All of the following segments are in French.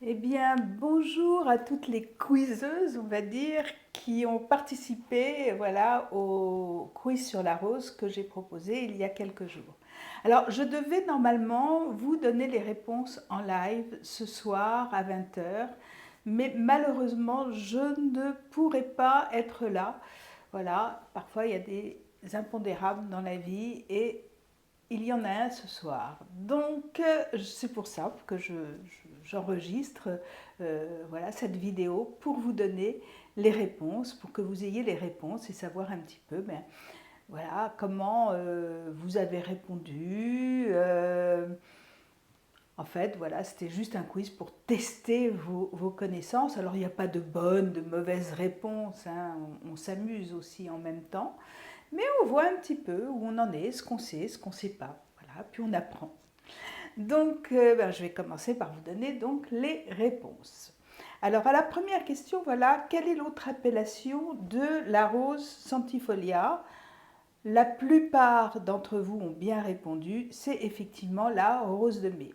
Eh bien, bonjour à toutes les quizeuses, on va dire, qui ont participé, voilà, au quiz sur la rose que j'ai proposé il y a quelques jours. Alors, je devais normalement vous donner les réponses en live ce soir à 20 heures, mais malheureusement, je ne pourrai pas être là. Voilà, parfois il y a des impondérables dans la vie et il y en a un ce soir. Donc, c'est pour ça que j'enregistre voilà, cette vidéo pour vous donner les réponses, pour que vous ayez les réponses et savoir un petit peu voilà, comment vous avez répondu. En fait, voilà, c'était juste un quiz pour tester vos connaissances. Alors, il n'y a pas de bonnes, de mauvaises réponses, hein. On s'amuse aussi en même temps. Mais on voit un petit peu où on en est, ce qu'on sait, ce qu'on ne sait pas. Voilà, puis on apprend. Donc, je vais commencer par vous donner donc les réponses. Alors, à la première question, voilà, quelle est l'autre appellation de la rose centifolia? La plupart d'entre vous ont bien répondu, c'est effectivement la rose de mai.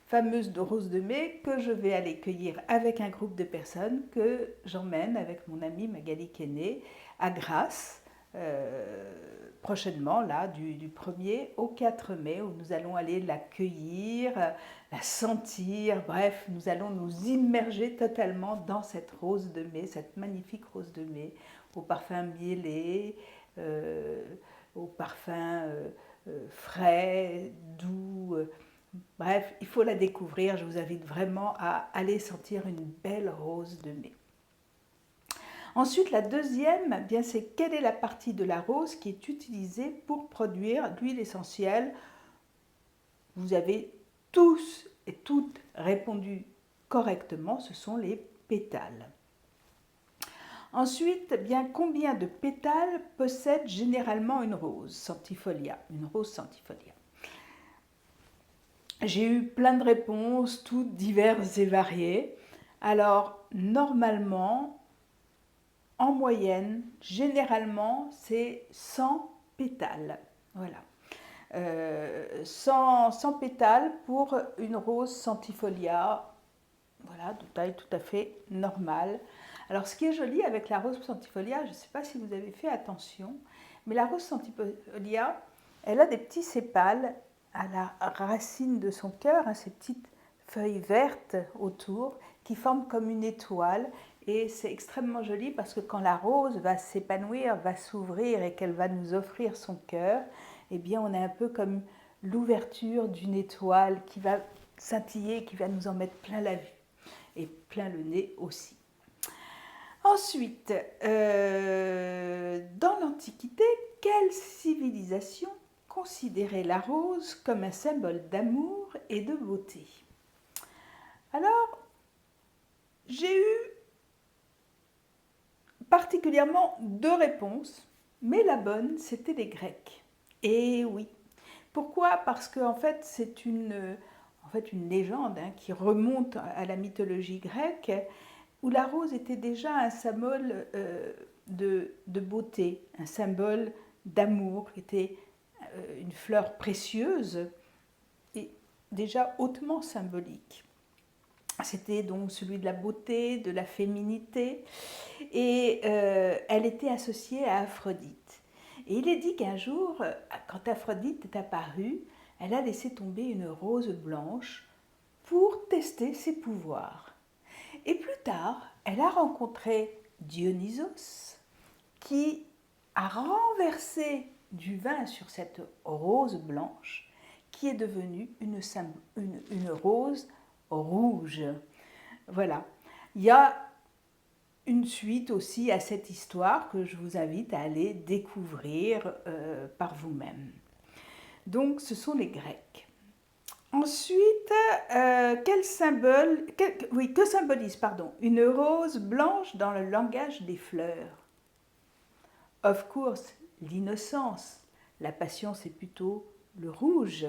Fameuse rose de mai que je vais aller cueillir avec un groupe de personnes que j'emmène avec mon amie Magali Kenney à Grasse prochainement, là, du 1er au 4 mai, où nous allons aller la cueillir, la sentir, bref, nous allons nous immerger totalement dans cette rose de mai, cette magnifique rose de mai, au parfum miellé, au parfum frais, doux. Bref, il faut la découvrir. Je vous invite vraiment à aller sentir une belle rose de mai. Ensuite, la deuxième, eh bien, c'est quelle est la partie de la rose qui est utilisée pour produire l'huile essentielle. Vous avez tous et toutes répondu correctement, ce sont les pétales. Ensuite, eh bien, combien de pétales possède généralement une rose centifolia, une rose centifolia? J'ai eu plein de réponses, toutes diverses et variées. Alors, normalement, en moyenne, généralement, c'est 100 pétales. Voilà. 100 pétales pour une rose centifolia, voilà, de taille tout à fait normale. Alors, ce qui est joli avec la rose centifolia, je ne sais pas si vous avez fait attention, mais la rose centifolia, elle a des petits sépales à la racine de son cœur, hein, ces petites feuilles vertes autour qui forment comme une étoile. Et c'est extrêmement joli parce que quand la rose va s'épanouir, va s'ouvrir et qu'elle va nous offrir son cœur, eh bien on a un peu comme l'ouverture d'une étoile qui va scintiller, qui va nous en mettre plein la vue et plein le nez aussi. Ensuite, dans l'Antiquité, quelle civilisation considérait la rose comme un symbole d'amour et de beauté? Alors, j'ai eu particulièrement deux réponses, mais la bonne, c'était les Grecs. Et oui. Pourquoi? Parce qu'en fait, c'est une légende, hein, qui remonte à la mythologie grecque, où la rose était déjà un symbole de beauté, un symbole d'amour, qui était une fleur précieuse et déjà hautement symbolique. C'était donc celui de la beauté, de la féminité, et elle était associée à Aphrodite. Et il est dit qu'un jour, quand Aphrodite est apparue, elle a laissé tomber une rose blanche pour tester ses pouvoirs. Et plus tard, elle a rencontré Dionysos, qui a renversé du vin sur cette rose blanche, qui est devenue une rose rouge. Voilà. Il y a une suite aussi à cette histoire que je vous invite à aller découvrir par vous-même. Donc, ce sont les Grecs. Ensuite, que symbolise une rose blanche dans le langage des fleurs? Of course, l'innocence. La passion, c'est plutôt le rouge.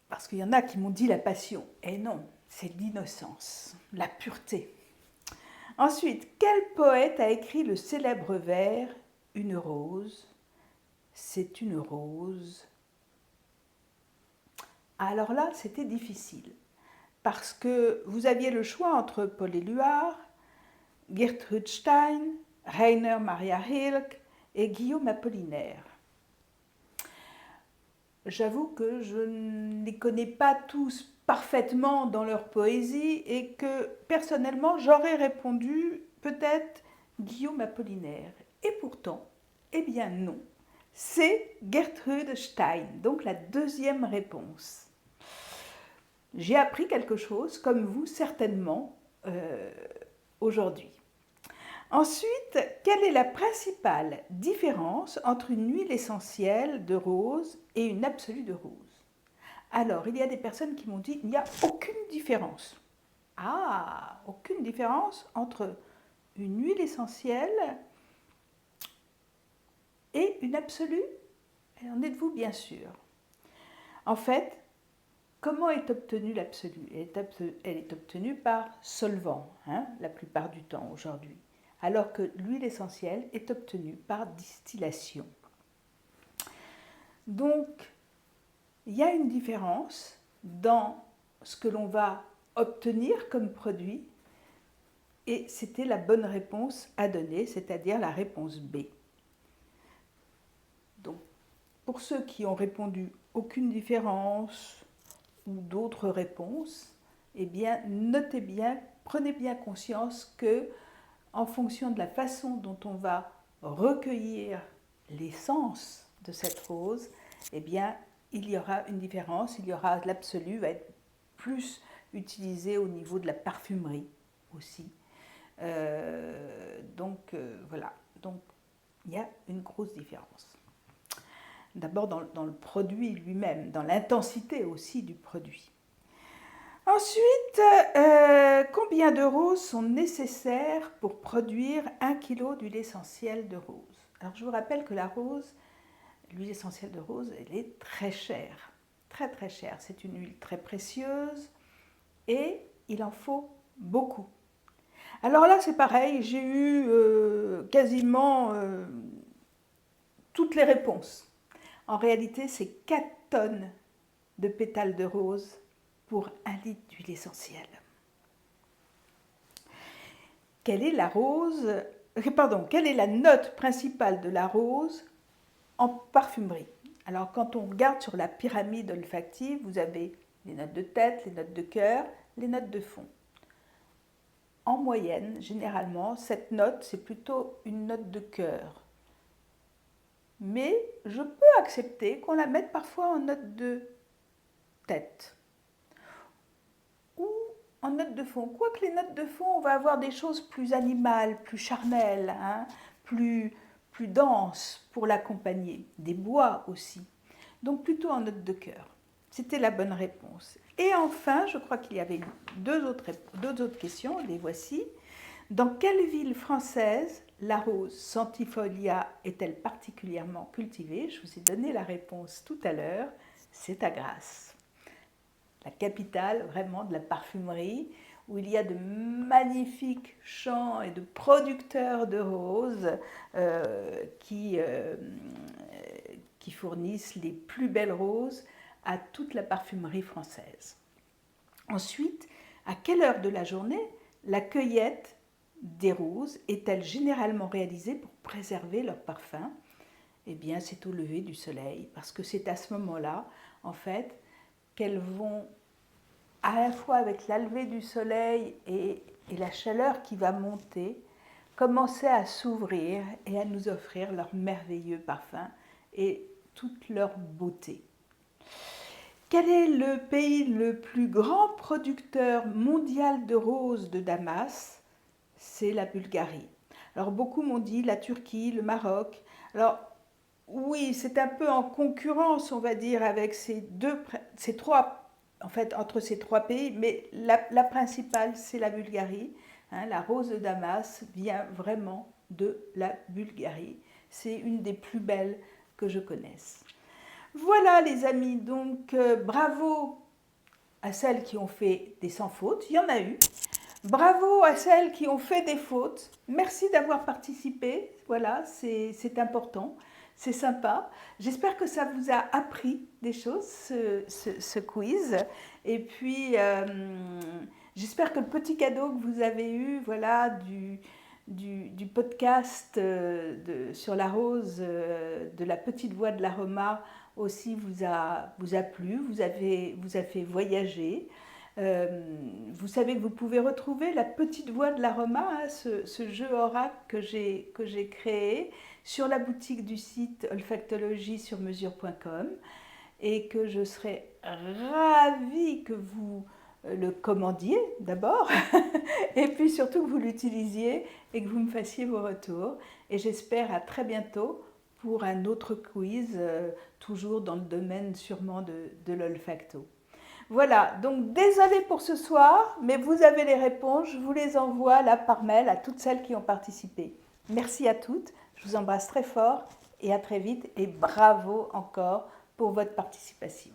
Parce qu'il y en a qui m'ont dit la passion. Et non, c'est l'innocence, la pureté. Ensuite, quel poète a écrit le célèbre vers Une rose, c'est une rose? Alors là, c'était difficile. parce que vous aviez le choix entre Paul Éluard, Gertrude Stein, Rainer Maria Rilke et Guillaume Apollinaire. J'avoue que je ne les connais pas tous parfaitement dans leur poésie et que personnellement j'aurais répondu peut-être Guillaume Apollinaire. Et pourtant, eh bien non, c'est Gertrude Stein, donc la deuxième réponse. J'ai appris quelque chose, comme vous certainement, aujourd'hui. Ensuite, quelle est la principale différence entre une huile essentielle de rose et une absolue de rose? Alors, il y a des personnes qui m'ont dit qu'il n'y a aucune différence. Ah, aucune différence entre une huile essentielle et une absolue? En êtes-vous bien sûr? En fait, comment est obtenue l'absolue? Elle est obtenue par solvant, la plupart du temps aujourd'hui, alors que l'huile essentielle est obtenue par distillation. Donc, il y a une différence dans ce que l'on va obtenir comme produit, et c'était la bonne réponse à donner, c'est-à-dire la réponse B. Donc, pour ceux qui ont répondu aucune différence ou d'autres réponses, eh bien, notez bien, prenez bien conscience que, en fonction de la façon dont on va recueillir l'essence de cette rose, eh bien, il y aura une différence, l'absolu va être plus utilisé au niveau de la parfumerie aussi. Voilà, donc il y a une grosse différence. D'abord dans le produit lui-même, dans l'intensité aussi du produit. Ensuite, combien de roses sont nécessaires pour produire 1 kg d'huile essentielle de rose? Alors je vous rappelle que l'huile essentielle de rose, elle est très chère, très très chère. C'est une huile très précieuse et il en faut beaucoup. Alors là, c'est pareil, j'ai eu quasiment toutes les réponses. En réalité, c'est 4 tonnes de pétales de rose pour 1 litre d'huile essentielle. Quelle est la note principale de la rose en parfumerie? Alors, quand on regarde sur la pyramide olfactive, vous avez les notes de tête, les notes de cœur, les notes de fond. En moyenne, généralement, cette note, c'est plutôt une note de cœur. Mais je peux accepter qu'on la mette parfois en note de tête ou en note de fond. Quoique les notes de fond, on va avoir des choses plus animales, plus charnelles, plus denses pour l'accompagner. Des bois aussi. Donc plutôt en note de cœur. C'était la bonne réponse. Et enfin, je crois qu'il y avait deux autres questions, les voici. Dans quelle ville française la rose centifolia est-elle particulièrement cultivée? Je vous ai donné la réponse tout à l'heure, c'est à Grasse. La capitale vraiment de la parfumerie, où il y a de magnifiques champs et de producteurs de roses qui fournissent les plus belles roses à toute la parfumerie française. Ensuite, à quelle heure de la journée la cueillette des roses est-elle généralement réalisée pour préserver leur parfum? Eh bien, c'est au lever du soleil, parce que c'est à ce moment-là, en fait, qu'elles vont, à la fois avec la levée du soleil et la chaleur qui va monter, commencer à s'ouvrir et à nous offrir leur merveilleux parfum et toute leur beauté. Quel est le pays le plus grand producteur mondial de roses de Damas? C'est la Bulgarie. Alors beaucoup m'ont dit la Turquie, le Maroc. Alors oui, c'est un peu en concurrence, on va dire, avec entre ces trois pays, mais la principale, c'est la Bulgarie. La rose de Damas vient vraiment de la Bulgarie. C'est une des plus belles que je connaisse. Voilà les amis, donc bravo à celles qui ont fait des sans fautes, il y en a eu. Bravo à celles qui ont fait des fautes. Merci d'avoir participé, voilà, c'est important. c'est sympa. J'espère que ça vous a appris des choses, ce quiz. Et puis, j'espère que le petit cadeau que vous avez eu, voilà, du podcast sur la rose de la petite voix de l'Aroma aussi vous a plu, vous a fait voyager. Vous savez que vous pouvez retrouver la petite voix de l'Aroma, hein, ce jeu oracle que j'ai créé sur la boutique du site olfactologie-sur-mesure.com et que je serais ravie que vous le commandiez d'abord et puis surtout que vous l'utilisiez et que vous me fassiez vos retours. Et j'espère à très bientôt pour un autre quiz, toujours dans le domaine sûrement de l'olfacto. Voilà, donc désolé pour ce soir, mais vous avez les réponses, je vous les envoie là par mail à toutes celles qui ont participé. Merci à toutes, je vous embrasse très fort et à très vite et bravo encore pour votre participation.